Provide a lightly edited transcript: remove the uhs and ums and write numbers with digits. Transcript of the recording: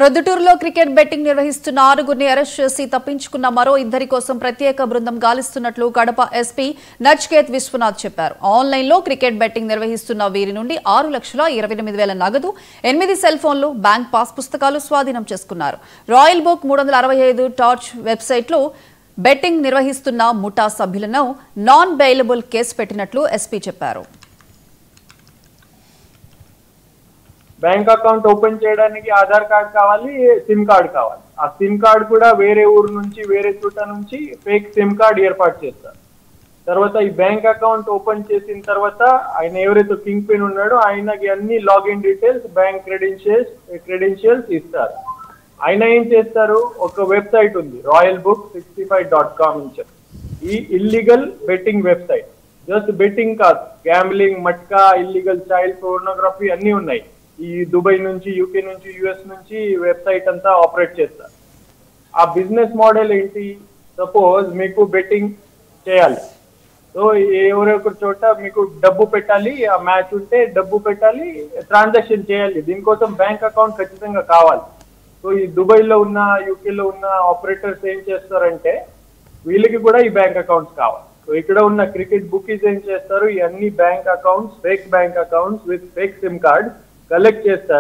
ప్రొద్దుటూరులో cricket betting నిర్వహిస్తున్న 6గురిని arrest చేసి తప్పించుకున్న మరో ఇద్దరి కోసం ప్రత్యేక బృందం గాలిస్తున్నట్లు కడప ఎస్పీ నచికేత్ విశ్వనాథ్ చెప్పారు. ఆన్లైన్లో క్రికెట్ బెట్టింగ్ నిర్వహిస్తున్న వీరి నుండి 6,28,000 నగదు, 8 సెల్ ఫోన్లు, బ్యాంక్ పాస్ పుస్తకాలు స్వాధీనం చేసుకున్నారు. రాయల్ బుక్ 365 టార్చ్ వెబ్సైట్లో బెట్టింగ్ నిర్వహిస్తున్న ముఠా సభ్యులను నాన్ బెయిలబుల్ కేసు పెట్టినట్లు ఎస్పీ చెప్పారు. बैंक अकाउंट ओपन చేయడానికి ఆధార్ కార్డ్ కావాలి, సిమ్ కార్డ్ కావాలి. ఆ సిమ్ కార్డ్ కూడా వేరే ఊరు నుంచి వేరే చోట నుంచి ఫేక్ సిమ్ కార్డ్ ఏర్పాటు చేస్తారు. తర్వాత ఈ బ్యాంక్ అకౌంట్ ఓపెన్ చేసిన తర్వాత ఆయన ఎవరైతే కింగ్ పిన్ ఉన్నాడో ఆయనకి అన్ని లాగిన్ డీటెయిల్స్, బ్యాంక్ క్రెడెన్షియల్స్ ఇస్తారు. ఆయన ఏం చేస్తారు, ఒక వెబ్సైట్ ఉంది royalbook65.com నుంచి. ఈ illegal betting website, just betting కాదు, gambling, matka, illegal child pornography అన్ని ఉన్నాయి. ఈ దుబాయ్ నుంచి, యూకే నుంచి, యుఎస్ నుంచి వెబ్సైట్ అంతా ఆపరేట్ చేస్తారు. ఆ బిజినెస్ మోడల్ ఏంటి, సపోజ్ మీకు బెట్టింగ్ చేయాలి, సో ఎవరొకరి చోట మీకు డబ్బు పెట్టాలి, ఆ మ్యాచ్ ఉంటే డబ్బు పెట్టాలి, ట్రాన్సాక్షన్ చేయాలి. దీనికోసం బ్యాంక్ అకౌంట్ ఖచ్చితంగా కావాలి. సో ఈ దుబాయ్లో ఉన్న, యూకేలో ఉన్న ఆపరేటర్స్ ఏం చేస్తారంటే వీళ్ళకి కూడా ఈ బ్యాంక్ అకౌంట్స్ కావాలి. సో ఇక్కడ ఉన్న క్రికెట్ బుకీస్ ఏం చేస్తారు, ఈ అన్ని bank accounts, fake bank accounts with fake SIM card collect చేస్తారు.